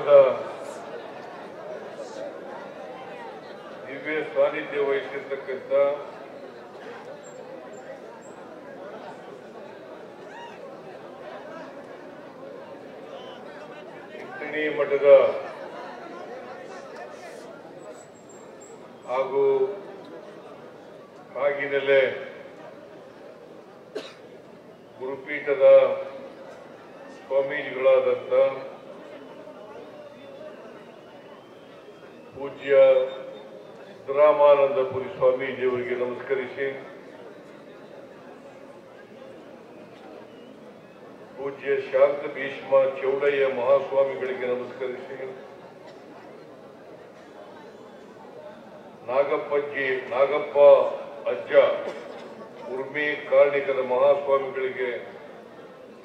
ಸಮಾರಂಭದ ದಿವ್ಯ ಸಾನ್ನಿಧ್ಯ ವಹಿಸಿರ್ತಕ್ಕಂಥ ಇಂತಿಣಿ ಮಠದ ಹಾಗೂ ಕಾಗಿನೆಲೆ ಗುರುಪೀಠದ ಸ್ವಾಮೀಜಿಗಳಾದಂಥ ಪೂಜ್ಯ ಸಿದ್ದರಾಮಾನಂದಪುರಿ ಸ್ವಾಮೀಜಿಯವರಿಗೆ ನಮಸ್ಕರಿಸಿ, ಪೂಜ್ಯ ಶಾಂತ ಭೀಷ್ಮ ಚೌಡಯ್ಯ ಮಹಾಸ್ವಾಮಿಗಳಿಗೆ ನಮಸ್ಕರಿಸಿ, ನಾಗಪ್ಪ ಅಜ್ಜ ಉರ್ಮಿ ಕಾರ್ಣಿಕದ ಮಹಾಸ್ವಾಮಿಗಳಿಗೆ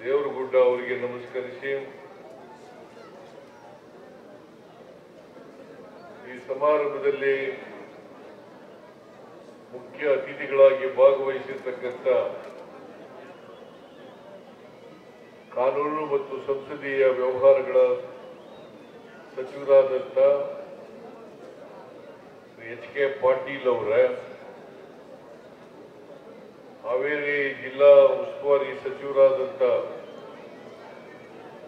ದೇವರಗುಡ್ಡ ಅವರಿಗೆ ನಮಸ್ಕರಿಸಿ, ಈ ಸಮಾರಂಭದಲ್ಲಿ ಮುಖ್ಯ ಅತಿಥಿಗಳಾಗಿ ಭಾಗವಹಿಸಿರ್ತಕ್ಕಂಥ ಕಾನೂನು ಮತ್ತು ಸಂಸದೀಯ ವ್ಯವಹಾರಗಳ ಸಚಿವರಾದಂಥ ಎಚ್.ಕೆ. ಪಾಟೀಲ್ ಅವರ, ಹಾವೇರಿ ಜಿಲ್ಲಾ ಉಸ್ತುವಾರಿ ಸಚಿವರಾದಂಥ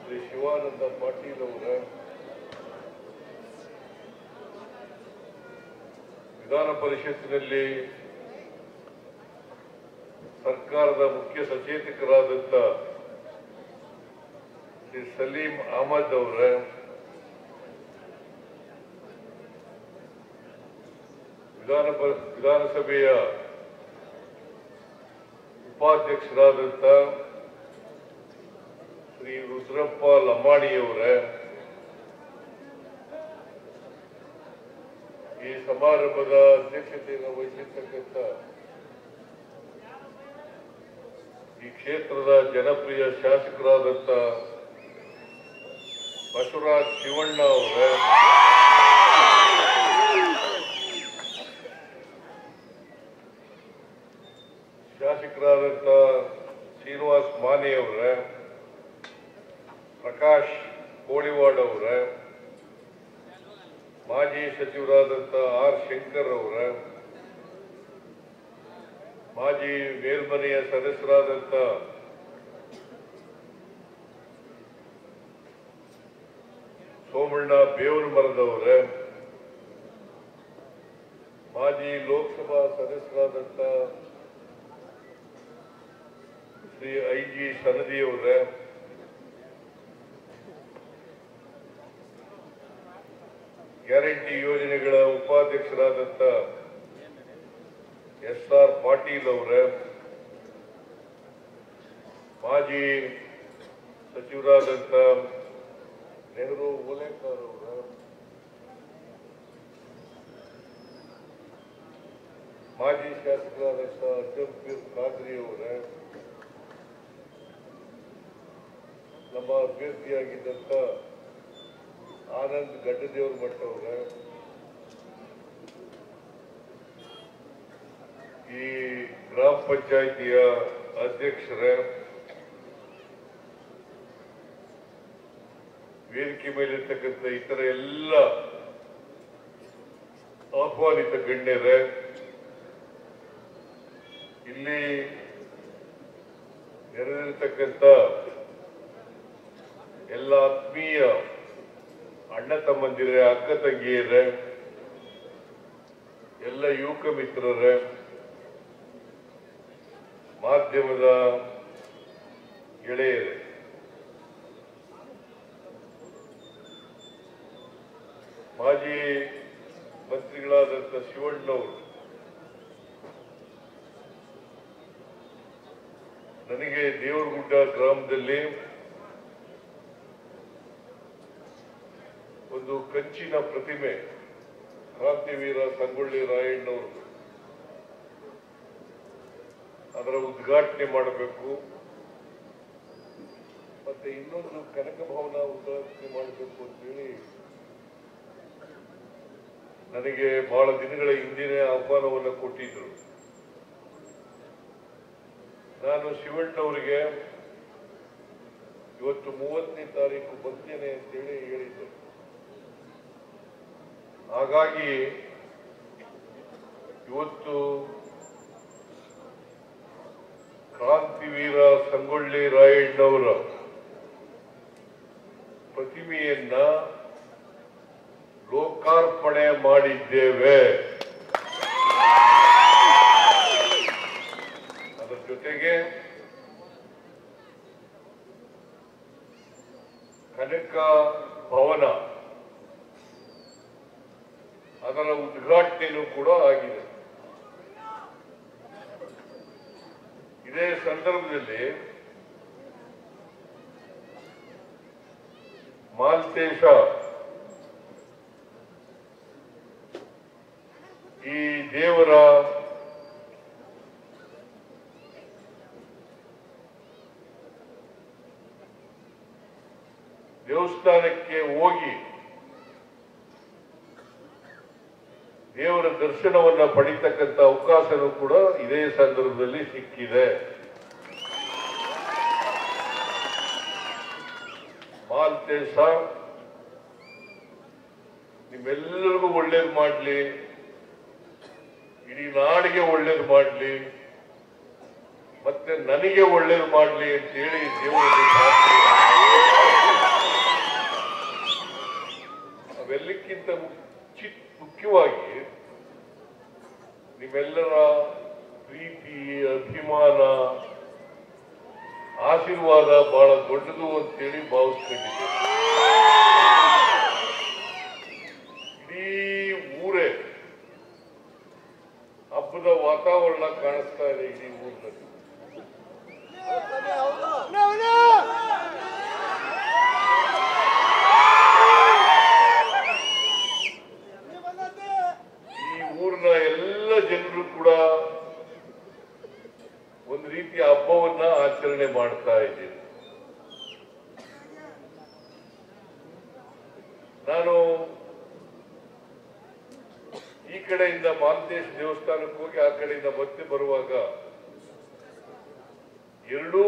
ಶ್ರೀ ಶಿವಾನಂದ ಪಾಟೀಲ್ ಅವರ, ವಿಧಾನ ಪರಿಷತ್ತಿನಲ್ಲಿ ಸರ್ಕಾರದ ಮುಖ್ಯ ಸಚೇತಕರಾದಂಥ ಶ್ರೀ ಸಲೀಂ ಅಹಮದ್ ಅವರ, ವಿಧಾನಸಭೆಯ ಉಪಾಧ್ಯಕ್ಷರಾದಂಥ ಶ್ರೀ ರುದ್ರಪ್ಪ ಲಮಾಣಿಯವರ, ಈ ಸಮಾರಂಭದ ಅಧ್ಯಕ್ಷತೆಯನ್ನು ವಹಿಸಿರ್ತಕ್ಕಂಥ ಈ ಕ್ಷೇತ್ರದ ಜನಪ್ರಿಯ ಶಾಸಕರಾದಂಥ ಬಸವರಾಜ್ ಶಿವಣ್ಣ ಅವರ, ಶಾಸಕರಾದಂಥ ಶ್ರೀನಿವಾಸ್ ಮಾನೆ ಅವರ, ಪ್ರಕಾಶ್ ಕೋಳಿವಾಡ್ ಅವರ, ಮಾಜಿ ಸಚಿವರಾದಂಥ ಆರ್ ಶಂಕರ್ ಅವರ, ಮಾಜಿ ಮೇಲ್ಮನೆಯ ಸದಸ್ಯರಾದಂಥ ಸೋಮಣ್ಣ ಬೇವನಮರದವರ, ಮಾಜಿ ಲೋಕಸಭಾ ಸದಸ್ಯರಾದಂಥ ಶ್ರೀ ಐ.ಜಿ. ಸನದಿಯವರ, ಗ್ಯಾರಂಟಿ ಯೋಜನೆಗಳ ಉಪಾಧ್ಯಕ್ಷರಾದಂಥ ಎಸ್.ಆರ್. ಪಾಟೀಲ್ ಅವರ, ಮಾಜಿ ಸಚಿವರಾದಂಥ ನೆಹರು ಓಲೇಕರ್ ಅವರ, ಮಾಜಿ ಶಾಸಕರಾದಂಥ ಅಜ್ಜಂಪೀರ್ ಖಾದ್ರಿ ಅವರ, ನಮ್ಮ ಅಭ್ಯರ್ಥಿಯಾಗಿದ್ದಂಥ ಆನಂದ್ ಗಡ್ಡದೇವ್ರ ಮಠ ಅವರ, ಈ ಗ್ರಾಮ ಪಂಚಾಯಿತಿಯ ಅಧ್ಯಕ್ಷರ, ವೇದಿಕೆ ಮೇಲಿರ್ತಕ್ಕಂಥ ಇತರ ಎಲ್ಲ ಆಹ್ವಾನಿತ ಗಣ್ಯರ, ಇಲ್ಲಿ ನೆರೆದಿರ್ತಕ್ಕಂಥ ಎಲ್ಲ ಆತ್ಮೀಯ ಅಣ್ಣ ತಮ್ಮಂದಿರ, ಅಕ್ಕ ತಂಗಿಯರ, ಎಲ್ಲ ಯುವಕ ಮಿತ್ರರ, ಮಾಧ್ಯಮದ ಗೆಳೆಯರೇ, ಮಾಜಿ ಮಂತ್ರಿಗಳಾದಂಥ ಶಿವಣ್ಣವರು ನನಗೆ ದೇವರಗುಡ್ಡ ಗ್ರಾಮದಲ್ಲಿ ಒಂದು ಕಂಚಿನ ಪ್ರತಿಮೆ ಕ್ರಾಂತಿವೀರ ಸಂಗೊಳ್ಳಿ ರಾಯಣ್ಣವರು ಅದರ ಉದ್ಘಾಟನೆ ಮಾಡಬೇಕು, ಮತ್ತೆ ಇನ್ನೊಂದು ಕನಕ ಭವನ ಉದ್ಘಾಟನೆ ಮಾಡಬೇಕು ಅಂತೇಳಿ ನನಗೆ ಬಹಳ ದಿನಗಳ ಹಿಂದಿನ ಆಹ್ವಾನವನ್ನು ಕೊಟ್ಟಿದ್ರು. ನಾನು ಶಿವಣ್ಣವರಿಗೆ ಇವತ್ತು 30ನೇ ತಾರೀಕು ಬರ್ತೇನೆ ಅಂತೇಳಿ ಹೇಳಿದ್ದೆ. ಹಾಗಾಗಿ ಇವತ್ತು ಕ್ರಾಂತಿವೀರ ಸಂಗೊಳ್ಳಿ ರಾಯಣ್ಣವರ ಪ್ರತಿಮೆಯನ್ನ ಲೋಕಾರ್ಪಣೆ ಮಾಡಿದ್ದೇವೆ. ಅದರ ಜೊತೆಗೆ ಕನಕ ಭವನ ಅದರ ಉದ್ಘಾಟನೆಯೂ ಕೂಡ ಆಗಿದೆ. ಇದೇ ಸಂದರ್ಭದಲ್ಲಿ ಮಾಲ್ತೇಶ ಈ ದೇವರ ದೇವಸ್ಥಾನಕ್ಕೆ ಹೋಗಿ ದೇವರ ದರ್ಶನವನ್ನ ಪಡಿತಕ್ಕಂಥ ಅವಕಾಶನೂ ಕೂಡ ಇದೇ ಸಂದರ್ಭದಲ್ಲಿ ಸಿಕ್ಕಿದೆ. ಮಾಲ್ತೇಶ ನಿಮ್ಮೆಲ್ಲರಿಗೂ ಒಳ್ಳೇದು ಮಾಡಲಿ, ಇಡೀ ನಾಡಿಗೆ ಒಳ್ಳೇದು ಮಾಡಲಿ, ಮತ್ತೆ ನನಗೆ ಒಳ್ಳೇದು ಮಾಡಲಿ ಅಂತ ಹೇಳಿ ದೇವರಲ್ಲಿ ಅವೆಲ್ಲಕ್ಕಿಂತ ಮುಖ್ಯವಾಗಿ ನಿಮ್ಮೆಲ್ಲರ ಪ್ರೀತಿ, ಅಭಿಮಾನ, ಆಶೀರ್ವಾದ ಬಹಳ ದೊಡ್ಡದು ಅಂತೇಳಿ ಭಾವಿಸ್ಕೊಂಡಿದ್ದೆ. ಇಡೀ ಊರೇ ಹಬ್ಬದ ವಾತಾವರಣ ಕಾಣಿಸ್ತಾ ಇದೆ. ಇಡೀ ಊರಿನಲ್ಲಿ ಎಲ್ಲ ಜನರು ಕೂಡ ಒಂದು ರೀತಿಯ ಹಬ್ಬವನ್ನ ಆಚರಣೆ ಮಾಡ್ತಾ ಇದ್ದೀವಿ. ನಾನು ಈ ಕಡೆಯಿಂದ ಮಾಲ್ತೇಶ ದೇವಸ್ಥಾನಕ್ಕೆ ಹೋಗಿ ಆ ಕಡೆಯಿಂದ ಮತ್ತೆ ಬರುವಾಗ ಎರಡೂ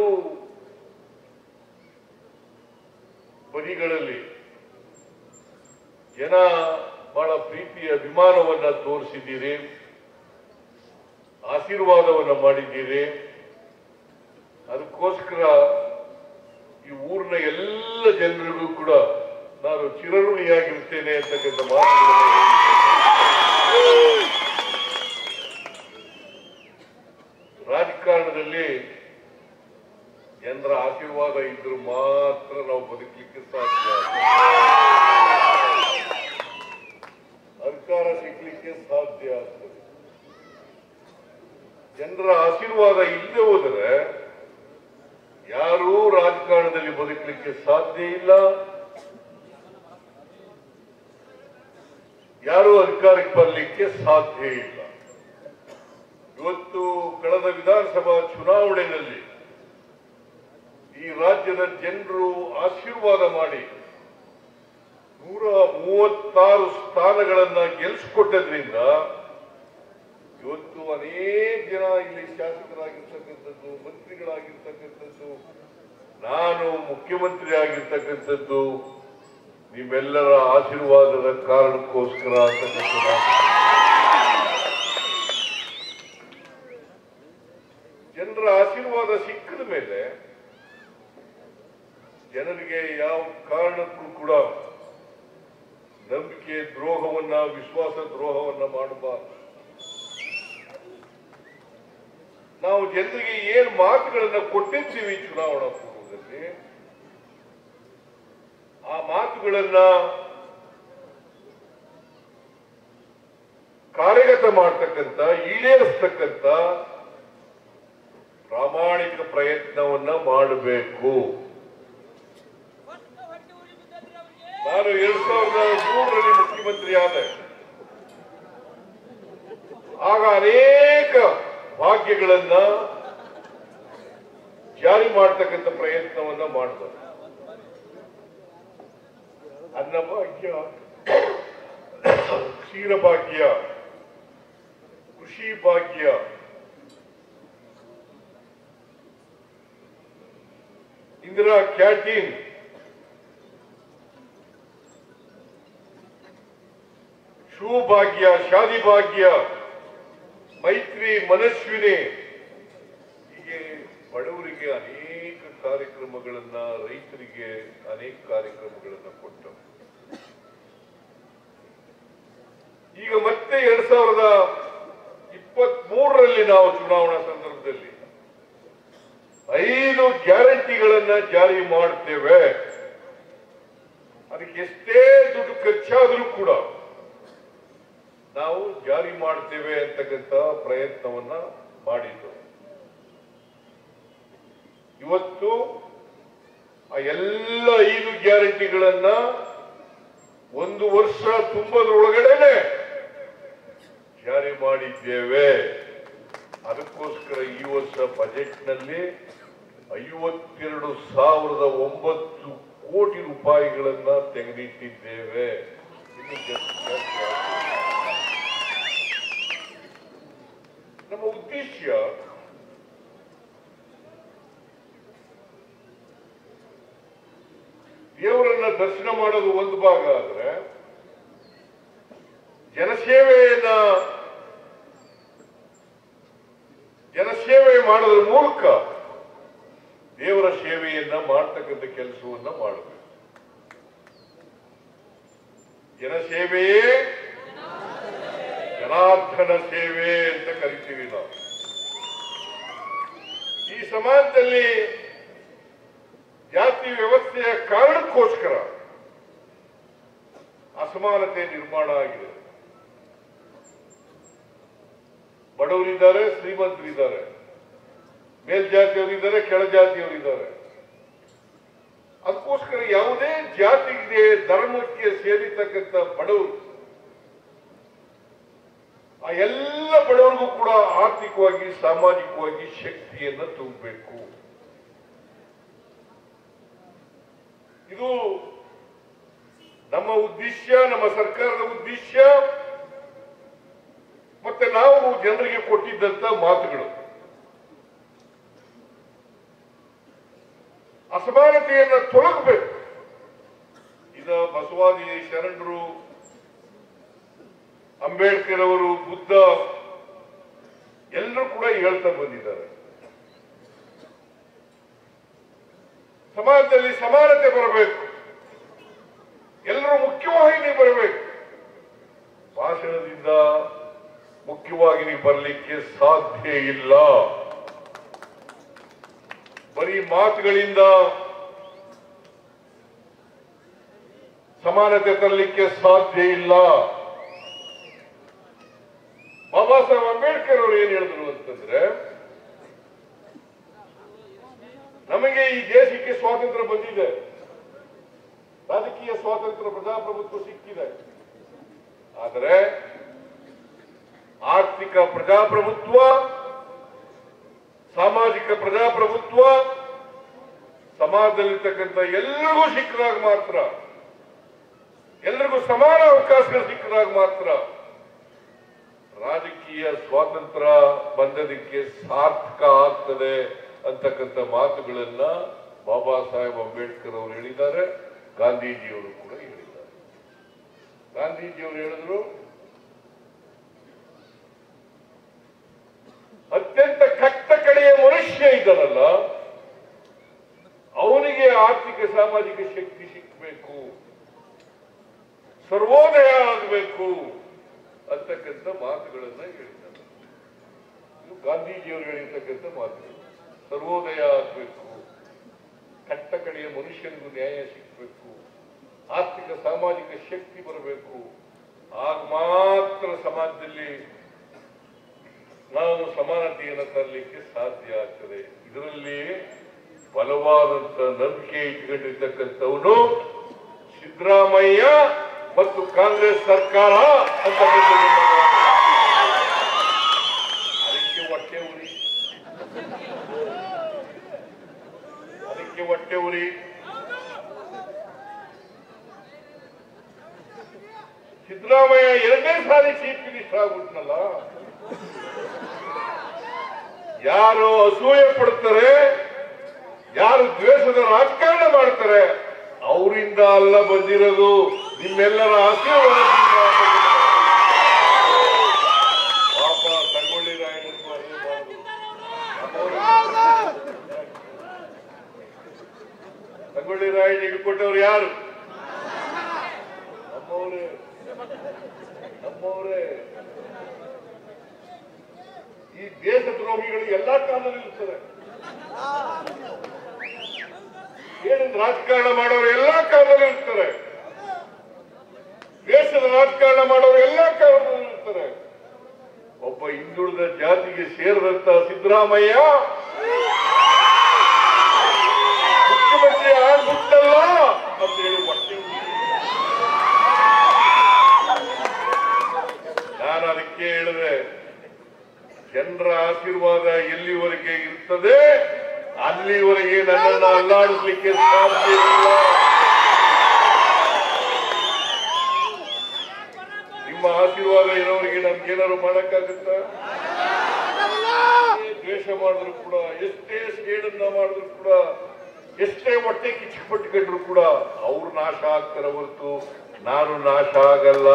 ಬದಿಗಳಲ್ಲಿ ಜನ ಬಹಳ ಪ್ರೀತಿ ಅಭಿಮಾನವನ್ನ ತೋರಿಸಿದ್ದೀರಿ, ಆಶೀರ್ವಾದವನ್ನ ಮಾಡಿದ್ದೀರಿ. ಅದಕ್ಕೋಸ್ಕರ ಈ ಊರಿನ ಎಲ್ಲ ಜನರಿಗೂ ಕೂಡ ನಾನು ಚಿರಋಣಿಯಾಗಿರ್ತೇನೆ ಅಂತಕ್ಕಂಥ ಮಾತುಗಳನ್ನು ರಾಜಕಾರಣದಲ್ಲಿ ಜನರ ಆಶೀರ್ವಾದ ಇದ್ರೂ ಮಾತ್ರ ನಾವು ಬದುಕಲಿಕ್ಕೆ ಸಾಧ್ಯ, ಅಧಿಕಾರ ಸಿಗ್ಲಿಕ್ಕೆ ಸಾಧ್ಯ ಆಗ್ತದೆ. ಜನರ ಆಶೀರ್ವಾದ ಇಲ್ಲದೆ ಹೋದರೆ ಯಾರೂ ರಾಜಕಾರಣದಲ್ಲಿ ಬದುಕಲಿಕ್ಕೆ ಸಾಧ್ಯ ಇಲ್ಲ, ಯಾರೂ ಅಧಿಕಾರಕ್ಕೆ ಬರಲಿಕ್ಕೆ ಸಾಧ್ಯ ಇಲ್ಲ. ಇವತ್ತು ಕಳೆದ ವಿಧಾನಸಭಾ ಚುನಾವಣೆಯಲ್ಲಿ ಈ ರಾಜ್ಯದ ಜನರು ಆಶೀರ್ವಾದ ಮಾಡಿ 136 ಸ್ಥಾನಗಳನ್ನ ಗೆಲ್ಲಿಸಿಕೊಟ್ಟದ್ರಿಂದ ಇವತ್ತು ಅನೇಕ ಜನ ಇಲ್ಲಿ ಶಾಸಕರಾಗಿರ್ತಕ್ಕಂಥದ್ದು, ಮಂತ್ರಿಗಳಾಗಿರ್ತಕ್ಕಂಥದ್ದು, ನಾನು ಮುಖ್ಯಮಂತ್ರಿ ಆಗಿರ್ತಕ್ಕಂಥದ್ದು ನಿಮ್ಮೆಲ್ಲರ ಆಶೀರ್ವಾದದ ಕಾರಣಕ್ಕೋಸ್ಕರ ಅಂತಕ್ಕಂಥ ಜನರ ಆಶೀರ್ವಾದ ಸಿಕ್ಕಿದ ಮೇಲೆ ಜನರಿಗೆ ಯಾವ ಕಾರಣಕ್ಕೂ ಕೂಡ ನಂಬಿಕೆ ದ್ರೋಹವನ್ನ, ವಿಶ್ವಾಸ ದ್ರೋಹವನ್ನ ಮಾಡಬಾರದು. ನಾವು ಜನರಿಗೆ ಏನು ಮಾತುಗಳನ್ನ ಕೊಟ್ಟಿರ್ತೀವಿ ಚುನಾವಣಾ ಪೂರ್ವದಲ್ಲಿ, ಆ ಮಾತುಗಳನ್ನ ಕಾರ್ಯಗತ ಮಾಡ್ತಕ್ಕಂಥ, ಈಡೇರಿಸ್ತಕ್ಕಂಥ ಪ್ರಾಮಾಣಿಕ ಪ್ರಯತ್ನವನ್ನ ಮಾಡಬೇಕು. ನಾನು 2003ರಲ್ಲಿ ಮುಖ್ಯಮಂತ್ರಿ ಆದೆ. ಆಗ ಅನೇಕ ಭಾಗ್ಯಗಳನ್ನ ಜಾರಿ ಮಾಡತಕ್ಕಂಥ ಪ್ರಯತ್ನವನ್ನ ಮಾಡಿದ. ಅನ್ನಭಾಗ್ಯ, ಕ್ಷೀರಭಾಗ್ಯ, ಕೃಷಿ ಭಾಗ್ಯ, ಇಂದಿರಾ ಕ್ಯಾಂಟೀನ್, ಶಿವಭಾಗ್ಯ, ಶಾದಿ ಭಾಗ್ಯ, ಮೈತ್ರಿ, ಮನಸ್ವಿನಿ, ಹೀಗೆ ಬಡವರಿಗೆ ಅನೇಕ ಕಾರ್ಯಕ್ರಮಗಳನ್ನ, ರೈತರಿಗೆ ಅನೇಕ ಕಾರ್ಯಕ್ರಮಗಳನ್ನ ಕೊಟ್ಟ. ಈಗ ಮತ್ತೆ 2023ರಲ್ಲಿ ನಾವು ಚುನಾವಣಾ ಸಂದರ್ಭದಲ್ಲಿ 5 ಗ್ಯಾರಂಟಿಗಳನ್ನ ಜಾರಿ ಮಾಡ್ತೇವೆ. ಅದಕ್ಕೆ ಎಷ್ಟೇ ದುಡ್ಡು ಖರ್ಚಾದರೂ ಕೂಡ ನಾವು ಜಾರಿ ಮಾಡ್ತೇವೆ ಅಂತಕ್ಕಂಥ ಪ್ರಯತ್ನವನ್ನ ಮಾಡಿದ್ದು. ಇವತ್ತು ಆ ಎಲ್ಲ 5 ಗ್ಯಾರಂಟಿಗಳನ್ನ 1 ವರ್ಷ ತುಂಬದ್ರೊಳಗಡೆನೆ ಜಾರಿ ಮಾಡಿದ್ದೇವೆ. ಅದಕ್ಕೋಸ್ಕರ ಈ ವರ್ಷ ಬಜೆಟ್ನಲ್ಲಿ 52,009 ಕೋಟಿ ರೂಪಾಯಿಗಳನ್ನ ತೆಗೆದಿಟ್ಟಿದ್ದೇವೆ. ನಮ್ಮ ಉದ್ದೇಶ ದೇವರನ್ನ ದರ್ಶನ ಮಾಡೋದು ಒಂದು ಭಾಗ ಆದ್ರೆ, ಜನಸೇವೆ ಮಾಡೋದ್ರ ಮೂಲಕ ದೇವರ ಸೇವೆಯನ್ನ ಮಾಡ್ತಕ್ಕಂಥ ಕೆಲಸವನ್ನ ಮಾಡಬೇಕು. ಜನಸೇವೆಯೇ ಜನಾರ್ದನ ಸೇವೆ ಅಂತ ಕರಿತೀವಿ ನಾವು. ಈ ಸಮಾಜದಲ್ಲಿ ಜಾತಿ ವ್ಯವಸ್ಥೆಯ ಕಾರಣಕ್ಕೋಸ್ಕರ ಅಸಮಾನತೆ ನಿರ್ಮಾಣ ಆಗಿದೆ. ಬಡವರಿದ್ದಾರೆ, ಶ್ರೀಮಂತರಿದ್ದಾರೆ, ಮೇಲ್ಜಾತಿಯವರಿದ್ದಾರೆ, ಕೆಳಜಾತಿಯವರಿದ್ದಾರೆ. ಅದಕ್ಕೋಸ್ಕರ ಯಾವುದೇ ಜಾತಿಗೆ, ಧರ್ಮಕ್ಕೆ ಸೇರಿರ್ತಕ್ಕಂಥ ಬಡವರು, ಆ ಎಲ್ಲ ಬಡವರಿಗೂ ಕೂಡ ಆರ್ಥಿಕವಾಗಿ, ಸಾಮಾಜಿಕವಾಗಿ ಶಕ್ತಿಯನ್ನು ತುಂಬಬೇಕು. ಇದು ನಮ್ಮ ಉದ್ದೇಶ, ನಮ್ಮ ಸರ್ಕಾರದ ಉದ್ದೇಶ, ಮತ್ತೆ ನಾವು ಜನರಿಗೆ ಕೊಟ್ಟಿದ್ದಂತ ಮಾತುಗಳು. ಅಸಮಾನತೆಯನ್ನು ತೊಲಗಬೇಕು. ಇದು ಬಸವಾದಿ ಶರಣರು, ಅಂಬೇಡ್ಕರ್ ಅವರು, ಬುದ್ಧ ಎಲ್ಲರೂ ಕೂಡ ಹೇಳ್ತಾ ಬಂದಿದ್ದಾರೆ. ಸಮಾಜದಲ್ಲಿ ಸಮಾನತೆ ಬರಬೇಕು, ಎಲ್ಲರೂ ಮುಖ್ಯವಾಹಿನಿ ಬರಬೇಕು. ಭಾಷಣದಿಂದ ಮುಖ್ಯವಾಹಿನಿ ಬರಲಿಕ್ಕೆ ಸಾಧ್ಯ ಇಲ್ಲ. ಬರೀ ಮಾತುಗಳಿಂದ ಸಮಾನತೆ ತರಲಿಕ್ಕೆ ಸಾಧ್ಯ ಇಲ್ಲ. ಬಾಬಾ ಸಾಹೇಬ್ ಅಂಬೇಡ್ಕರ್ ಅವರು ಏನ್ ಹೇಳಿದ್ರು ಅಂತಂದ್ರೆ, ನಮಗೆ ಈ ದೇಶಕ್ಕೆ ಸ್ವಾತಂತ್ರ್ಯ ಬಂದಿದೆ, ರಾಜಕೀಯ ಸ್ವಾತಂತ್ರ್ಯ, ಪ್ರಜಾಪ್ರಭುತ್ವ ಸಿಕ್ಕಿದೆ. ಆದರೆ ಆರ್ಥಿಕ ಪ್ರಜಾಪ್ರಭುತ್ವ, ಸಾಮಾಜಿಕ ಪ್ರಜಾಪ್ರಭುತ್ವ ಸಮಾಜದಲ್ಲಿರ್ತಕ್ಕಂಥ ಎಲ್ಲರಿಗೂ ಸಿಕ್ಕಿದಾಗ ಮಾತ್ರ, ಎಲ್ಲರಿಗೂ ಸಮಾನ ಅವಕಾಶಗಳು ಸಿಕ್ಕಿದಾಗ ಮಾತ್ರ ರಾಜಕೀಯ ಸ್ವಾತಂತ್ರ್ಯ ಬಂದದಕ್ಕೆ ಸಾರ್ಥಕ ಆಗ್ತದೆ ಅಂತಕ್ಕಂಥ ಮಾತುಗಳನ್ನ ಬಾಬಾ ಸಾಹೇಬ್ ಅಂಬೇಡ್ಕರ್ ಅವರು ಹೇಳಿದ್ದಾರೆ. ಗಾಂಧೀಜಿಯವರು ಕೂಡ ಹೇಳಿದ್ದಾರೆ. ಗಾಂಧೀಜಿಯವರು ಹೇಳಿದ್ರು, ಅತ್ಯಂತ ಕಟ್ಟ ಕಡೆಯ ಮನುಷ್ಯ ಇದ್ದಾನಲ್ಲ, ಅವನಿಗೆ ಆರ್ಥಿಕ ಸಾಮಾಜಿಕ ಶಕ್ತಿ ಸಿಕ್ಕಬೇಕು, ಸರ್ವೋದಯ ಆಗಬೇಕು ಅಂತಕ್ಕಂಥ ಮಾತುಗಳನ್ನ ಹೇಳಿದ್ದಾರೆ. ಇದು ಗಾಂಧೀಜಿಯವರು ಹೇಳಿರ್ತಕ್ಕಂಥ ಮಾತುಗಳು. ಸರ್ವೋದಯ ಆಗಬೇಕು, ಕಟ್ಟ ಕಡೆಯ ಮನುಷ್ಯನಿಗೂ ನ್ಯಾಯ ಸಿಕ್ಕಬೇಕು, ಆರ್ಥಿಕ ಸಾಮಾಜಿಕ ಶಕ್ತಿ ಬರಬೇಕು. ಆಗ ಮಾತ್ರ ಸಮಾಜದಲ್ಲಿ ನಾವು ಸಮಾನತೆಯನ್ನು ತರಲಿಕ್ಕೆ ಸಾಧ್ಯ ಆಗ್ತದೆ. ಇದರಲ್ಲಿ ಬಲವಾದಂತ ನಂಬಿಕೆ ಇಟ್ಕೊಂಡಿರ್ತಕ್ಕಂಥವನು ಸಿದ್ದರಾಮಯ್ಯ ಮತ್ತು ಕಾಂಗ್ರೆಸ್ ಸರ್ಕಾರ ಅಂತ. ಅದಕ್ಕೆ ಹೊಟ್ಟೆ ಉರಿ. ಸಿದ್ದರಾಮಯ್ಯ 2ನೇ ಸಾರಿ ಚೀಫ್ ಮಿನಿಸ್ಟರ್ ಆಗ್ಬಿಟ್ನಲ್ಲ. ಯಾರು ಅಸೂಯೆ ಪಡ್ತಾರೆ, ಯಾರು ದ್ವೇಷದ ರಾಜಕಾರಣ ಮಾಡ್ತಾರೆ, ಅವರಿಂದ ಅಲ್ಲ ಬಂದಿರೋದು, ನಿಮ್ಮೆಲ್ಲರ ಆಶೀರ್ವಾದದಿಂದ. ಸಂಗೊಳ್ಳಿ ರಾಯಣ್ಣ ಹಿಡ್ಕೊಟ್ಟವ್ರು ಯಾರು? ನಮ್ಮವರೇ. ಈ ದೇಶ ದ್ರೋಹಿಗಳು ಎಲ್ಲಾ ಕಾಲದಲ್ಲಿ ಇರ್ತಾರೆ. ಏನಿಂದ ರಾಜಕಾರಣ ಮಾಡೋರು ಎಲ್ಲಾ ಕಾಲದಲ್ಲಿ ಇರ್ತಾರೆ. ದೇಶದ ರಾಜಕಾರಣ ಮಾಡೋರು ಎಲ್ಲಾ ಕಾಲದಲ್ಲಿ ಇರ್ತಾರೆ. ಒಬ್ಬ ಹಿಂದುಳಿದ ಜಾತಿಗೆ ಸೇರಿದಂತ ಸಿದ್ದರಾಮಯ್ಯ ಮುಖ್ಯಮಂತ್ರಿ ಆಗ್ಬಿಟ್ಟಲ್ಲ ಅಂತ ಹೇಳಿ ಹೊಟ್ಟೆ ನಾನು ಅದಕ್ಕೆ ಹೇಳಿದೆ, ಜನರ ಆಶೀರ್ವಾದ ಎಲ್ಲಿವರೆಗೆ ಇರ್ತದೆ ಅಲ್ಲಿವರೆಗೆ ನನ್ನನ್ನು ಅಲ್ಲಾಡಿಸ್ಲಿಕ್ಕೆ ಸಾಧ್ಯ ಇಲ್ಲ. ನಿಮ್ಮ ಆಶೀರ್ವಾದ ಇರೋರಿಗೆ ನಮ್ಗೇನಾದ್ರು ಮಾಡಕ್ಕಾಗುತ್ತ? ದ್ವೇಷ ಮಾಡಿದ್ರು ಕೂಡ, ಎಷ್ಟೇ ಸೇಡನ್ನ ಮಾಡಿದ್ರು ಕೂಡ, ಎಷ್ಟೇ ಹೊಟ್ಟೆ ಕಿಚ್ಚಿಪಟ್ಟುಕೊಂಡ್ರು ಕೂಡ ಅವ್ರು ನಾಶ ಆಗ್ತಾರೆ ಹೊರತು ನಾನು ನಾಶ ಆಗಲ್ಲ.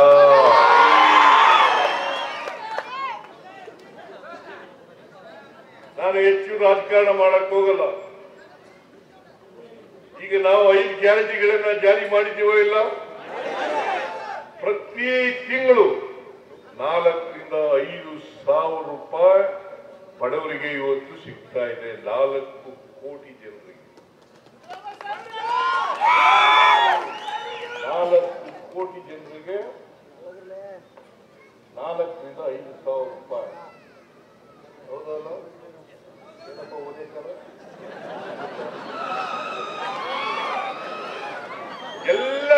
ನಾನು ಹೆಚ್ಚು ರಾಜಕಾರಣ ಮಾಡಕ್ ಹೋಗಲ್ಲ. ಈಗ ನಾವು 5 ಗ್ಯಾರಂಟಿಗಳನ್ನ ಜಾರಿ ಮಾಡಿದ್ದೀವೋ ಇಲ್ಲ? ಪ್ರತಿ ತಿಂಗಳು 4,000-5,000 ರೂಪಾಯಿ ಬಡವರಿಗೆ ಇವತ್ತು ಸಿಗ್ತಾ ಇದೆ. 4 ಕೋಟಿ ಜನರಿಗೆ 4 ಕೋಟಿ ಜನರಿಗೆ 4,000-5,000 ರೂಪಾಯಿ. ಹೌದಲ್ಲ? ಏನಪ್ಪ ಓದಿದ್ದಾರೆ? ಎಲ್ಲ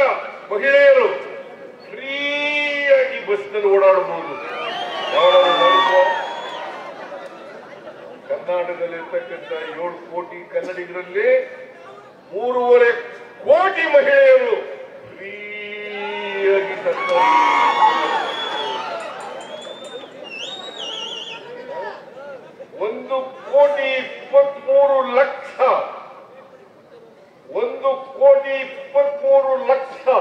ಮಹಿಳೆಯರು ಫ್ರೀಯಾಗಿ ಬಸ್ನಲ್ಲಿ ಓಡಾಡಬಹುದು. ಕರ್ನಾಟಕದಲ್ಲಿರ್ತಕ್ಕಂಥ 7 ಕೋಟಿ ಕನ್ನಡಿಗರಲ್ಲಿ 3.5 ಕೋಟಿ ಮಹಿಳೆಯರು ಫ್ರೀಯಾಗಿ ಸರ್ಕಾರಿ 1,23,00,000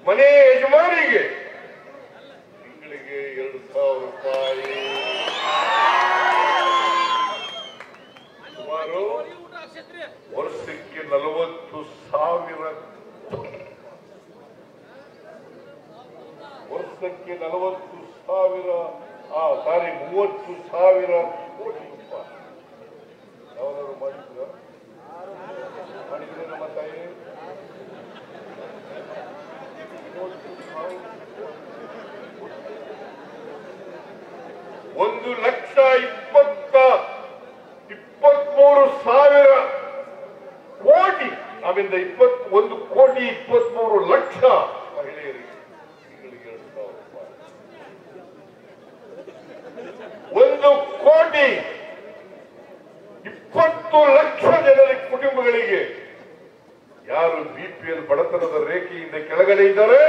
ಮನೆ ಯಜಮಾನಿಗೆ ತಿಂಗಳಿಗೆ 2,000 ರೂಪಾಯಿ. ಸುಮಾರು ವರ್ಷಕ್ಕೆ 40,000 30,000 ಕೋಟಿ ರೂಪಾಯಿ. ಯಾವ್ದಾದ್ರು ಮಾಡಿದ್ರ ನಮ್ಮ ತಾಯಿ? 1,23,000 ಕೋಟಿ. ನಾವಿಂದ 1,23,00,000 ಮಹಿಳೆಯರಿಗೆ ತಿಂಗಳಿಗೆ 2,000 ರೂಪಾಯಿ. 1,20,00,000 ಜನರ ಕುಟುಂಬಗಳಿಗೆ ಯಾರು BPL ಬಡತನದ ರೇಖೆಯಿಂದ ಕೆಳಗಡೆ ಇದ್ದಾರೆ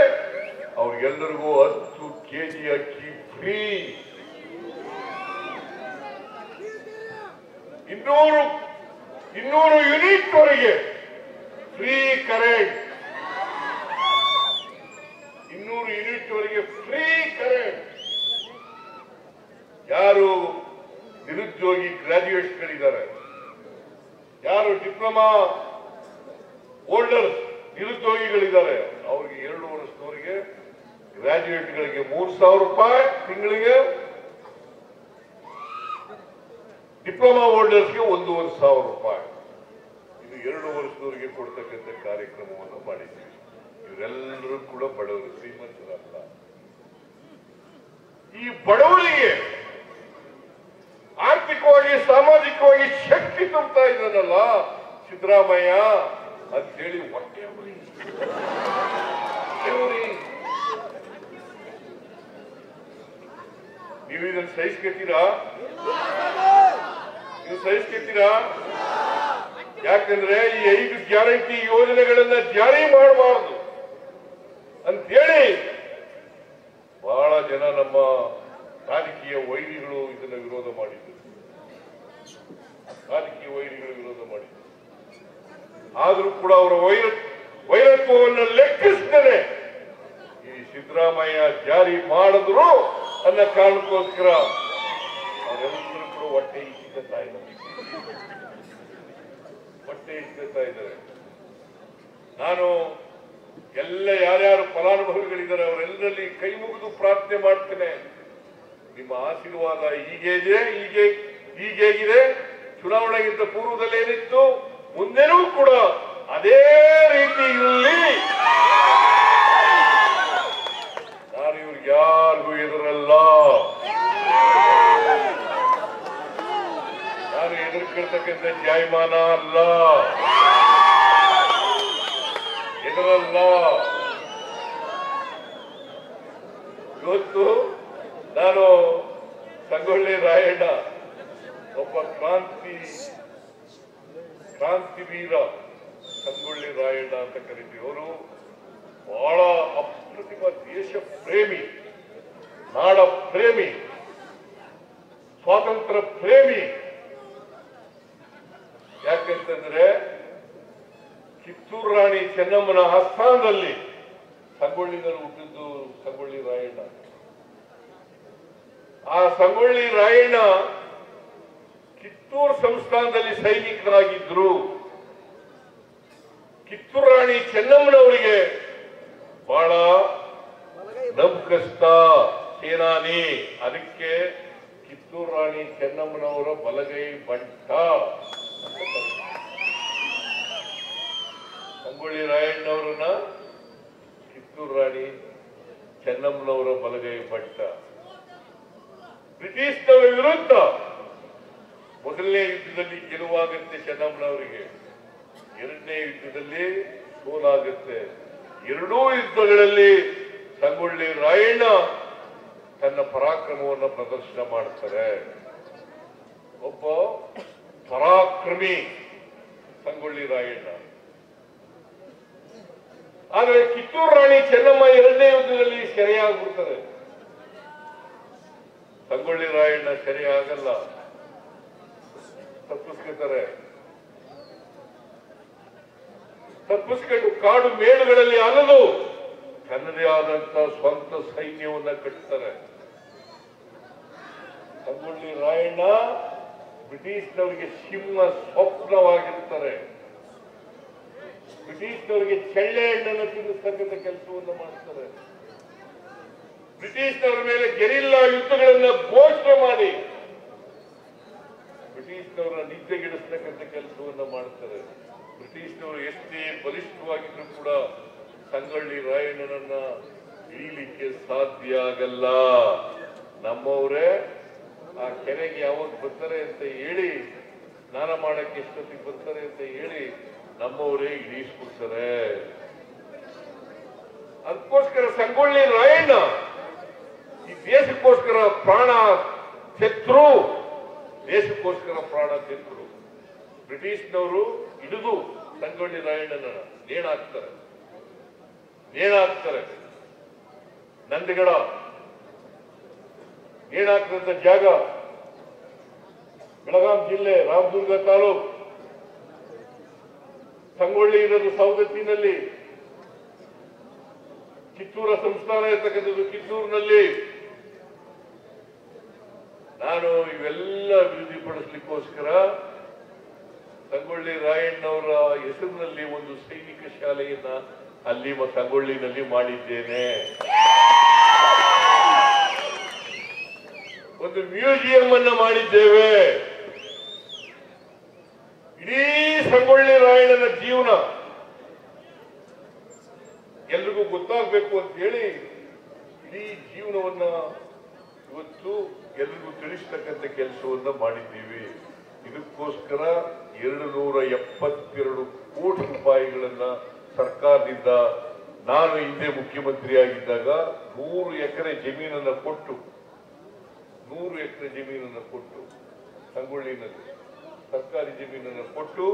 ಅವ್ರಿಗೆಲ್ಲರಿಗೂ 10 kg ಅಕ್ಕಿ ಫ್ರೀ. 200 ಯೂನಿಟ್ ವರೆಗೆ ಫ್ರೀ ಕರೆಂಟ್. 200 ಯೂನಿಟ್ ವರೆಗೆ ಫ್ರೀ ಕರೆಂಟ್. ಯಾರು ನಿರುದ್ಯೋಗಿ ಗ್ರಾಜ್ಯುಯೇಟ್ಸ್ಗಳಿದ್ದಾರೆ, ಯಾರು ಡಿಪ್ಲೊಮಾ ಹೋಲ್ಡರ್ಸ್ ನಿರುದ್ಯೋಗಿಗಳಿದ್ದಾರೆ, ಅವ್ರಿಗೆ 2 ವರ್ಷದವರೆಗೆ ಗ್ರಾಜ್ಯುಯೇಟ್ಗಳಿಗೆ 3,000 ರೂಪಾಯಿ ತಿಂಗಳಿಗೆ, ಡಿಪ್ಲೊಮಾ ಹೋಲ್ಡರ್ಸ್ಗೆ 1,500 ರೂಪಾಯಿ. ಇದು 2 ವರ್ಷದವರೆಗೆ ಕೊಡ್ತಕ್ಕಂಥ ಕಾರ್ಯಕ್ರಮವನ್ನು ಮಾಡಿದ್ದೀವಿ. ಇವರೆಲ್ಲರೂ ಕೂಡ ಬಡವರು, ಶ್ರೀಮಂತರಲ್ಲ. ಈ ಬಡವರಿಗೆ ಆರ್ಥಿಕವಾಗಿ ಸಾಮಾಜಿಕವಾಗಿ ಶಕ್ತಿ ತುಂಬುತ್ತಾ ಇದ್ದಾನಲ್ಲ ಸಿದ್ದರಾಮಯ್ಯ ಅಂತೇಳಿ ಹೊಟ್ಟೆ ಉರಿ. ನೀವು ಇದನ್ನು ಸಹಿಸ್ಕೊತೀರಾ? ನೀವು ಸಹಿಸ್ಕೊತೀರಾ? ಯಾಕಂದ್ರೆ ಈ 5 ಗ್ಯಾರಂಟಿ ಯೋಜನೆಗಳನ್ನ ಜಾರಿ ಮಾಡಬಾರದು ಅಂತೇಳಿ ಬಹಳ ಜನ ನಮ್ಮ ರಾಜಕೀಯ ವೈರಿಗಳು ಇದನ್ನ ವಿರೋಧ ಮಾಡಿದ್ರು. ಆದ್ರೂ ಕೂಡ ಅವರ ವೈರತ್ವವನ್ನು ಲೆಕ್ಕಿಸದೆ ಈ ಸಿದ್ದರಾಮಯ್ಯ ಜಾರಿ ಮಾಡಿದ್ರು ಅನ್ನೋ ಕಾರಣಕ್ಕೋಸ್ಕರ ಅವರೆಲ್ಲರೂ ಕೂಡ ಹೊಟ್ಟೆ ಇಚ್ಚಿಕೊತಾ ಇದ್ದಾರೆ. ಹೊಟ್ಟೆ ಇಡ್ತಾ ಇದ್ದಾರೆ. ನಾನು ಎಲ್ಲ ಯಾರ್ಯಾರು ಫಲಾನುಭವಿಗಳಿದ್ದಾರೆ ಅವರೆಲ್ಲರಲ್ಲಿ ಕೈ ಮುಗಿದು ಪ್ರಾರ್ಥನೆ ಮಾಡ್ತೇನೆ. ನಿಮ್ಮ ಆಶೀರ್ವಾದ ಹೀಗೇಗಿದೆ. ಚುನಾವಣೆಗಿಂತ ಪೂರ್ವದಲ್ಲಿ ಏನಿತ್ತು ಮುಂದೆನೂ ಕೂಡ ಅದೇ ರೀತಿ ಇರಲಿ. ನಾನು ಇವ್ರಿಗೆ ಯಾರಿಗೂ ಎದುರಲ್ಲ. ನಾನು ಎದುರ್ಕಿರ್ತಕ್ಕಂಥ ಜಾಯಮಾನ ಅಲ್ಲ, ಎದುರಲ್ಲ. ಇವತ್ತು ನಾನು ಸಂಗೊಳ್ಳಿ ರಾಯಣ್ಣ ಒಬ್ಬ ಕ್ರಾಂತಿವೀರ ಸಂಗೊಳ್ಳಿ ರಾಯಣ್ಣ ಅಂತ ಕರಿತೀವಿ. ಅವರು ಬಹಳ ಅಪ್ರತಿಮ ದೇಶ ಪ್ರೇಮಿ, ನಾಡ ಪ್ರೇಮಿ, ಸ್ವಾತಂತ್ರ್ಯ ಪ್ರೇಮಿ. ಯಾಕೆಂತಂದ್ರೆ ಕಿತ್ತೂರು ರಾಣಿ ಚೆನ್ನಮ್ಮನ ಆಸ್ಥಾನದಲ್ಲಿ ಸಂಗೊಳ್ಳಿನಲ್ಲಿ ಹುಟ್ಟಿದ್ದು ಸಂಗೊಳ್ಳಿ ರಾಯಣ್ಣ. ಆ ಸಂಗೊಳ್ಳಿ ರಾಯಣ್ಣ ಕಿತ್ತೂರು ಸಂಸ್ಥಾನದಲ್ಲಿ ಸೈನಿಕರಾಗಿದ್ರು. ಕಿತ್ತೂರು ರಾಣಿ ಚೆನ್ನಮ್ಮನವರಿಗೆ ಬಹಳ ನಂಬಿಕಸ್ಥ ಸೇನಾನಿ. ಅದಕ್ಕೆ ಕಿತ್ತೂರು ರಾಣಿ ಚೆನ್ನಮ್ಮನವರ ಬಲಗೈ ಬಂಟ. ಸಂಗೊಳ್ಳಿ ರಾಯಣ್ಣವರನ್ನ ಕಿತ್ತೂರು ರಾಣಿ ಚೆನ್ನಮ್ಮನವರ ಬಲಗೈ ಬಂಟ. ಬ್ರಿಟಿಷ್ನವರ ವಿರುದ್ಧ ಮೊದಲನೇ ಯುದ್ಧದಲ್ಲಿ ಗೆಲುವಾಗುತ್ತೆ ಚೆನ್ನಮ್ಮನವರಿಗೆ, ಎರಡನೇ ಯುದ್ಧದಲ್ಲಿ ಸೋಲಾಗುತ್ತೆ. ಎರಡೂ ಯುದ್ಧಗಳಲ್ಲಿ ಸಂಗೊಳ್ಳಿ ರಾಯಣ್ಣ ತನ್ನ ಪರಾಕ್ರಮವನ್ನು ಪ್ರದರ್ಶನ ಮಾಡ್ತಾರೆ. ಒಬ್ಬ ಪರಾಕ್ರಮಿ ಸಂಗೊಳ್ಳಿ ರಾಯಣ್ಣ. ಆದರೆ ಕಿತ್ತೂರು ರಾಣಿ ಚೆನ್ನಮ್ಮ ಎರಡನೇ ಯುದ್ಧದಲ್ಲಿ ಸೆರೆಯಾಗ್ಬಿಡ್ತಾರೆ. ಸಂಗೊಳ್ಳಿ ರಾಯಣ್ಣ ಸೆರೆಯಾಗಲ್ಲ, ತಪ್ಪಿಸ್ಕೊತಾರೆ. ತಪ್ಪಿಸ್ಕೊಂಡು ಕಾಡು ಮೇಡುಗಳಲ್ಲಿ ಅಲದು ತನ್ನದೇ ಆದಂತ ಸ್ವಂತ ಸೈನ್ಯವನ್ನ ಕಟ್ತಾರೆ. ಸಂಗೊಳ್ಳಿ ರಾಯಣ್ಣ ಬ್ರಿಟಿಷ್ನವರಿಗೆ ಸಿಂಹ ಸ್ವಪ್ನವಾಗಿರ್ತಾರೆ. ಬ್ರಿಟಿಷ್ನವರಿಗೆ ಚೆಳ್ಳೆ ಹಣ್ಣನ್ನು ತಿನ್ನಿಸ್ತಕ್ಕಂಥ ಕೆಲಸವನ್ನು ಮಾಡ್ತಾರೆ. ಬ್ರಿಟಿಷ್ನವರ ಮೇಲೆ ಗೆರಿಲ್ಲಾ ಯುದ್ಧಗಳನ್ನ ಘೋಷಣೆ ಮಾಡಿ ಬ್ರಿಟಿಷ್ನವರ ನಿದ್ದೆಗೆಡಿಸ್ತಕ್ಕಂಥ ಕೆಲಸವನ್ನ ಮಾಡ್ತಾರೆ. ಬ್ರಿಟಿಷ್ನವರು ಎಷ್ಟೇ ಬಲಿಷ್ಠವಾಗಿದ್ರು ಕೂಡ ಸಂಗೊಳ್ಳಿ ರಾಯಣ್ಣನನ್ನ ಹಿಡಿಯಲಿಕ್ಕೆ ಸಾಧ್ಯ ಆಗಲ್ಲ. ನಮ್ಮವರೇ ಆ ಕೆರೆಗೆ ಯಾವಾಗ ಬರ್ತಾರೆ ಅಂತ ಹೇಳಿ, ಸ್ನಾನ ಮಾಡಕ್ಕೆ ಎಷ್ಟೊತ್ತಿಗೆ ಬರ್ತಾರೆ ಅಂತ ಹೇಳಿ ನಮ್ಮವರೇ ಇಳಿಸ್ಬಿಡ್ತಾರೆ. ಅದಕ್ಕೋಸ್ಕರ ಸಂಗೊಳ್ಳಿ ರಾಯಣ್ಣ ಈ ದೇಶಕ್ಕೋಸ್ಕರ ಪ್ರಾಣ ತೆತ್ತರು. ದೇಶಕ್ಕೋಸ್ಕರ ಪ್ರಾಣ ತೆತ್ತರು. ಬ್ರಿಟಿಷ್ನವರು ಹಿಡಿದು ಸಂಗೊಳ್ಳಿ ರಾಯಣ್ಣನ ನೇಣಾಕ್ತಾರೆ. ನಂದಿಗಡ ನೇಣಾಕ್ತಂತ ಜಾಗ ಬೆಳಗಾಂ ಜಿಲ್ಲೆ ರಾಮದುರ್ಗ ತಾಲೂಕು. ಸಂಗೊಳ್ಳಿ ಇರೋದು ಸವದತ್ತಿನಲ್ಲಿ, ಕಿತ್ತೂರ ಸಂಸ್ಥಾನ ಇರ್ತಕ್ಕಂಥದ್ದು ಕಿತ್ತೂರಿನಲ್ಲಿ. ನಾನು ಇವೆಲ್ಲ ಅಭಿವೃದ್ಧಿಪಡಿಸಲಿಕ್ಕೋಸ್ಕರ ಸಂಗೊಳ್ಳಿ ರಾಯಣ್ಣವರ ಹೆಸರಿನಲ್ಲಿ ಒಂದು ಸೈನಿಕ ಶಾಲೆಯನ್ನ ಅಲ್ಲಿ ಸಂಗೊಳ್ಳಿನಲ್ಲಿ ಮಾಡಿದ್ದೇನೆ. ಒಂದು ಮ್ಯೂಸಿಯಂ ಅನ್ನ ಮಾಡಿದ್ದೇವೆ. ಇಡೀ ಸಂಗೊಳ್ಳಿ ರಾಯಣ್ಣನ ಜೀವನ ಎಲ್ರಿಗೂ ಗೊತ್ತಾಗಬೇಕು ಅಂತ ಹೇಳಿ ಇಡೀ ಜೀವನವನ್ನ ಇವತ್ತು ಎಲ್ರಿಗೂ ತಿಳಿಸ್ತಕ್ಕಂಥ ಕೆಲಸವನ್ನ ಮಾಡಿದ್ದೀವಿ. ಇದಕ್ಕೋಸ್ಕರ 272 ಕೋಟಿ ರೂಪಾಯಿಗಳನ್ನ ಸರ್ಕಾರದಿಂದ ನಾನು ಹಿಂದೆ ಮುಖ್ಯಮಂತ್ರಿ ಆಗಿದ್ದಾಗ 100 ಎಕರೆ ಜಮೀನನ್ನ ಕೊಟ್ಟು ಸಂಗೊಳ್ಳಿನಲ್ಲಿ ಸರ್ಕಾರಿ ಜಮೀನನ್ನು ಕೊಟ್ಟು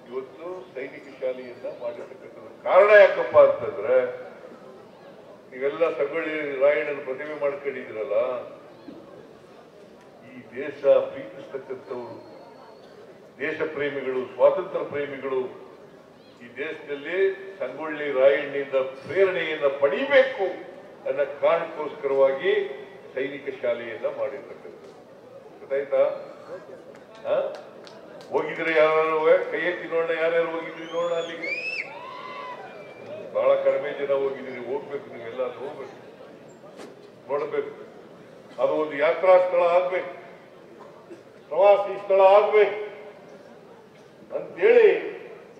ಇವತ್ತು ಸೈನಿಕ ಶಾಲೆಯನ್ನ ಮಾಡಿರ್ತಕ್ಕಂಥದ್ದು. ಕಾರಣ ಯಾಕಪ್ಪ ಅಂತಂದ್ರೆ ನೀವೆಲ್ಲ ಸಂಗೊಳ್ಳಿ ರಾಯಣ್ಣನ ಪ್ರತಿಮೆ ಮಾಡ್ಕೊಂಡಿದ್ದೀರಲ್ಲ, ಈ ದೇಶ ಪ್ರೀತಿಸ್ತಕ್ಕಂಥವ್ರು, ದೇಶ ಪ್ರೇಮಿಗಳು, ಸ್ವಾತಂತ್ರ್ಯ ಪ್ರೇಮಿಗಳು ಈ ದೇಶದಲ್ಲಿ ಸಂಗೊಳ್ಳಿ ರಾಯಣ್ಣನಿಂದ ಪ್ರೇರಣೆಯನ್ನ ಪಡಿಬೇಕು ಅನ್ನೋ ಕಾರಣಕ್ಕೋಸ್ಕರವಾಗಿ ಸೈನಿಕ ಶಾಲೆಯನ್ನ ಮಾಡಿರ್ತಕ್ಕಂಥದ್ದು. ಗೊತ್ತಾಯ್ತಾ? ಹೋಗಿದ್ರೆ ಯಾರು ಕೈ ಎತ್ತಿ ನೋಡೋಣ, ಯಾರ್ಯಾರು ಹೋಗಿದ್ರಿ ನೋಡೋಣ. ಅಲ್ಲಿಗೆ ಬಹಳ ಕಡಿಮೆ ಜನ ಹೋಗಿದ್ದೀರಿ. ಹೋಗ್ಬೇಕು, ನೀವೆಲ್ಲ ಹೋಗ್ಬೇಕು, ನೋಡ್ಬೇಕು. ಅದು ಒಂದು ಯಾತ್ರಾ ಸ್ಥಳ ಆಗ್ಬೇಕು, ಪ್ರವಾಸಿ ಸ್ಥಳ ಆಗ್ಬೇಕು ಅಂತೇಳಿ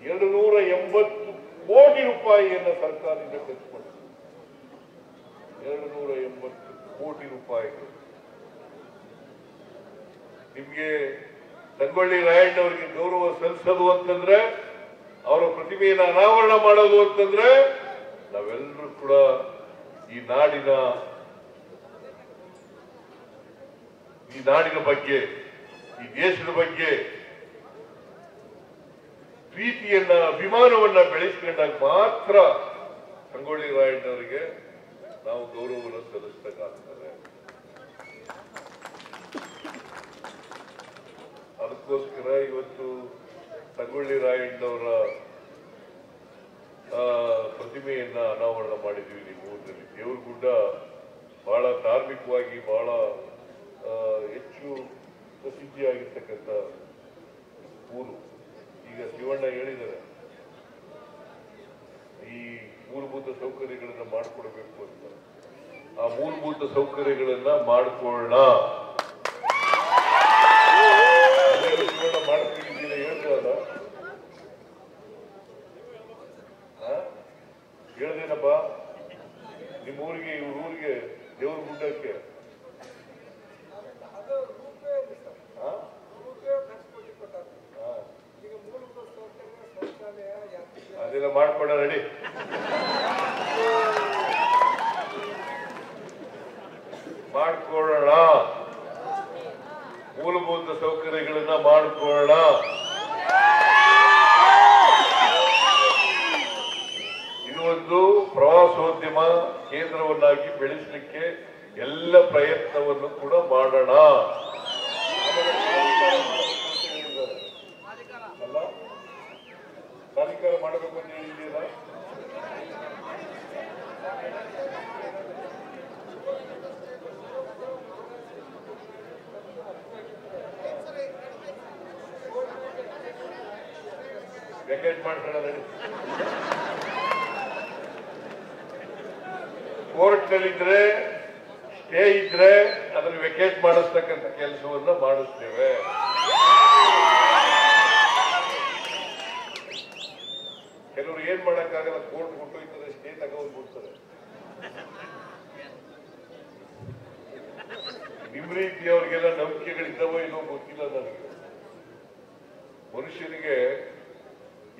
280 ಕೋಟಿ ರೂಪಾಯಿಯನ್ನು ಸರ್ಕಾರದಿಂದ ಖರ್ಚು 280 ಕೋಟಿ ರೂಪಾಯಿಗಳು. ನಿಮ್ಗೆ ಸಂಗೊಳ್ಳಿ ರಾಯಣ್ಣವರಿಗೆ ಗೌರವ ಸಲ್ಲಿಸೋದು ಅಂತಂದ್ರೆ, ಅವರ ಪ್ರತಿಮೆಯನ್ನು ಅನಾವರಣ ಮಾಡೋದು ಅಂತಂದ್ರೆ, ನಾವೆಲ್ಲರೂ ಕೂಡ ಈ ನಾಡಿನ ಬಗ್ಗೆ, ಈ ದೇಶದ ಬಗ್ಗೆ ಪ್ರೀತಿಯನ್ನ, ಅಭಿಮಾನವನ್ನ ಬೆಳೆಸಿಕೊಂಡಾಗ ಮಾತ್ರ ಸಂಗೊಳ್ಳಿ ರಾಯಣ್ಣವರಿಗೆ ನಾವು ಗೌರವವನ್ನು ಸಲ್ಲಿಸಬೇಕಾಗ್ತದೆ. ಅದಕ್ಕೋಸ್ಕರ ಇವತ್ತು ಸಂಗೊಳ್ಳಿ ರಾಯಣ್ಣವರ ಪ್ರತಿಮೆಯನ್ನ ಅನಾವರಣ ಮಾಡಿದ್ವಿ. ನಿಮ್ಮ ಊರಿನಲ್ಲಿ ದೇವರಗುಡ್ಡ ಬಹಳ ಧಾರ್ಮಿಕವಾಗಿ ಬಹಳ ಹೆಚ್ಚು ಪ್ರಸಿದ್ಧಿಯಾಗಿರ್ತಕ್ಕಂಥ ಊರು. ಈಗ ಶಿವಣ್ಣ ಹೇಳಿದ್ದಾರೆ, ಈ ಮೂಲಭೂತ ಸೌಕರ್ಯಗಳನ್ನ ಮಾಡಿಕೊಡ್ಬೇಕು ಅಂತ. ಆ ಮೂಲಭೂತ ಸೌಕರ್ಯಗಳನ್ನ ಮಾಡಿಕೊಳ್ಳೋಣ. ಶಿವಣ್ಣ ಮಾಡ್ತಿದ್ದೀರ ಹೇಳ್ತಾರಲ್ಲ, ಹೇಳ್ದೇನಪ್ಪ ನಿಮ್ಮ ಊರಿಗೆ, ಇವ್ರ ಊರಿಗೆ, ದೇವ್ರ ಗುಡ್ಡಕ್ಕೆ ಅದೆಲ್ಲ ಮಾಡ್ಕೊಂಡ ರೆಡಿ. ಮಾಡ್ಕೊಳ್ಳೋಣ, ಮೂಲಭೂತ ಸೌಕರ್ಯಗಳನ್ನ ಮಾಡ್ಕೊಳ್ಳೋಣ. ಇದು ಒಂದು ಪ್ರವಾಸೋದ್ಯಮ ಕೇಂದ್ರವನ್ನಾಗಿ ಬೆಳೆಸಲಿಕ್ಕೆ ಎಲ್ಲ ಪ್ರಯತ್ನವನ್ನು ಕೂಡ ಮಾಡೋಣ. ಪ್ರಾಧಿಕಾರ ಮಾಡಬೇಕು ಅಂತ ಹೇಳಿದ್ದೀರಾ? ವೆಕೇಟ್ ಮಾಡ್ಕೊಳ್ಳೋಣ. ಕೋರ್ಟ್ನಲ್ಲಿದ್ರೆ ಸ್ಟೇ ಇದ್ರೆ ಅದನ್ನು ವೆಕೇಟ್ ಮಾಡಿಸ್ತಕ್ಕಂಥ ಕೆಲಸವನ್ನ ಮಾಡಿಸ್ತೇವೆ. ಕೆಲವರು ಏನ್ ಮಾಡಕ್ಕಾಗಲ್ಲ, ಕೋರ್ಟ್ ಕೊಟ್ಟೋಯ್ತಾರೆ, ಸ್ಟೇ ತಗೊಂಡ್ಬಿಡ್ತಾರೆ. ನಿಮ್ ರೀತಿ ಅವ್ರಿಗೆಲ್ಲ ನಂಬಿಕೆಗಳಿದ್ದಾವೋ ಇಲ್ಲೋ ಗೊತ್ತಿಲ್ಲ ನನಗೆ. ಮನುಷ್ಯನಿಗೆ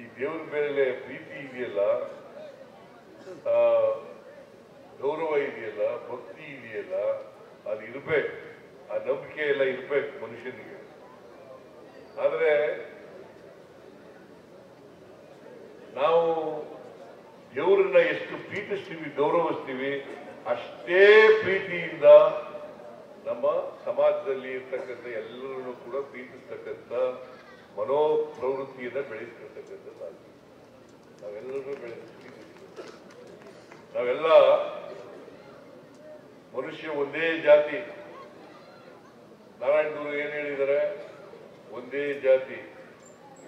ಈ ದೇವ್ರ ಮೇಲೆ ಪ್ರೀತಿ ಇದೆಯಲ್ಲ, ಗೌರವ ಇದೆಯಲ್ಲ, ಭಕ್ತಿ ಇದೆಯಲ್ಲ, ಅದು ಇರ್ಬೇಕು. ಆ ನಂಬಿಕೆ ಎಲ್ಲ ಇರ್ಬೇಕು ಮನುಷ್ಯನಿಗೆ. ಆದ್ರೆ ನಾವು ದೇವರನ್ನ ಎಷ್ಟು ಪ್ರೀತಿಸ್ತೀವಿ, ಗೌರವಿಸ್ತೀವಿ, ಅಷ್ಟೇ ಪ್ರೀತಿಯಿಂದ ನಮ್ಮ ಸಮಾಜದಲ್ಲಿ ಇರ್ತಕ್ಕಂಥ ಎಲ್ಲರನ್ನು ಕೂಡ ಪ್ರೀತಿಸ್ತಕ್ಕಂಥ ಮನೋಪ್ರವೃತ್ತಿಯನ್ನ ಬೆಳೆಸ್ತಕ್ಕಂಥದ್ದಾಗಿ ನಾವೆಲ್ಲರೂ ಬೆಳೆಸ್ತೀವಿ. ನಾವೆಲ್ಲ ಮನುಷ್ಯ ಒಂದೇ ಜಾತಿ. ನಾರಾಯಣಗುರು ಏನ್ ಹೇಳಿದ್ದಾರೆ? ಒಂದೇ ಜಾತಿ,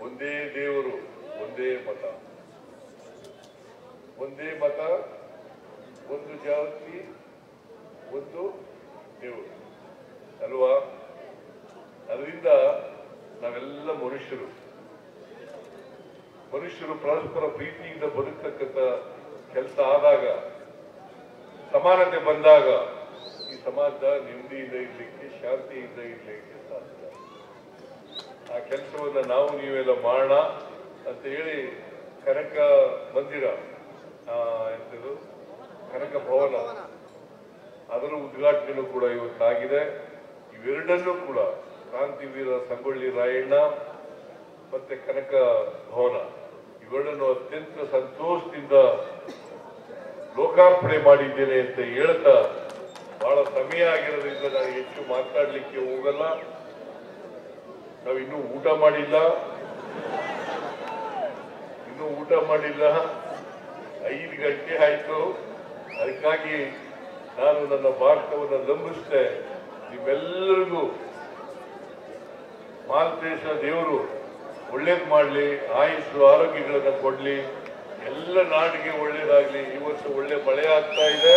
ಒಂದೇ ದೇವರು, ಒಂದೇ ಮತ. ಒಂದೇ ಮತ, ಒಂದು ಜಾತಿ, ಒಂದು ದೇವರು ಅಲ್ವಾ? ಅದರಿಂದ ನಾವೆಲ್ಲ ಮನುಷ್ಯರು ಪರಸ್ಪರ ಪ್ರೀತಿಯಿಂದ ಬದುಕತಕ್ಕಂಥ ಕೆಲಸ ಆದಾಗ, ಸಮಾನತೆ ಬಂದಾಗ ಈ ಸಮಾಜ ನೆಮ್ಮದಿಯಿಂದ ಇರ್ಲಿಕ್ಕೆ, ಶಾಂತಿಯಿಂದ ಇರ್ಲಿಕ್ಕೆ ಸಾಧ್ಯ. ಆ ಕೆಲಸವನ್ನ ನಾವು ನೀವೆಲ್ಲ ಮಾಡೋಣ ಅಂತ ಹೇಳಿ ಕನಕ ಮಂದಿರ, ಎಂತದು ಕನಕ ಭವನ, ಅದರ ಉದ್ಘಾಟನೆಯೂ ಕೂಡ ಇವತ್ತಾಗಿದೆ. ಇವೆರಡನ್ನೂ ಕೂಡ ಕ್ರಾಂತಿವೀರ ಸಂಗೊಳ್ಳಿ ರಾಯಣ್ಣ ಮತ್ತೆ ಕನಕ ಭವನ ಇವೆರಡನ್ನು ಅತ್ಯಂತ ಸಂತೋಷದಿಂದ ಲೋಕಾರ್ಪಣೆ ಮಾಡಿದ್ದೇನೆ ಅಂತ ಹೇಳ್ತಾ, ಬಹಳ ಸಮಯ ಆಗಿರೋದ್ರಿಂದ ನಾನು ಹೆಚ್ಚು ಮಾತಾಡ್ಲಿಕ್ಕೆ ಹೋಗಲ್ಲ. ನಾವಿನ್ನೂ ಊಟ ಮಾಡಿಲ್ಲ, 5 ಗಂಟೆ ಆಯ್ತು. ಅದಕ್ಕಾಗಿ ನಾನು ನನ್ನ ಭಾರತವನ್ನು ನಂಬಿಸ್ತೆ. ನಿಮ್ಮೆಲ್ಲರಿಗೂ ಮಾಲ್ತೇಶ ದೇವರು ಒಳ್ಳೇದು ಮಾಡಲಿ, ಆಯುಷು ಆರೋಗ್ಯಗಳನ್ನ ಕೊಡ್ಲಿ, ಎಲ್ಲ ನಾಡಿಗೆ ಒಳ್ಳೇದಾಗ್ಲಿ. ಈ ವರ್ಷ ಒಳ್ಳೆ ಮಳೆ ಆಗ್ತಾ ಇದೆ,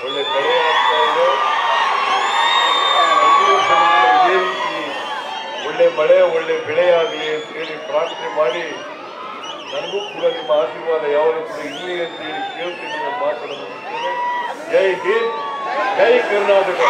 ಒಳ್ಳೆ ಬೆಳೆ ಆಗ್ತಾ ಇದೆ. ಇದೇ ರೀತಿ ಒಳ್ಳೆ ಮಳೆ ಒಳ್ಳೆ ಬೆಳೆ ಆಗಲಿ ಅಂತ ಹೇಳಿ ಪ್ರಾರ್ಥನೆ ಮಾಡಿ, ನನಗೂ ಕೂಡ ನಿಮ್ಮ ಆಶೀರ್ವಾದ ಯಾವಾಗ ಕೂಡ ಇರಲಿ ಅಂತ ಹೇಳಿ ಕೇಳ್ತೀನಿ. ಮಾತನ್ನು ಮುಗಿಸ್ತೇನೆ. ಜೈ ಹಿಂದ್, ಜೈ ಕರ್ನಾಟಕ.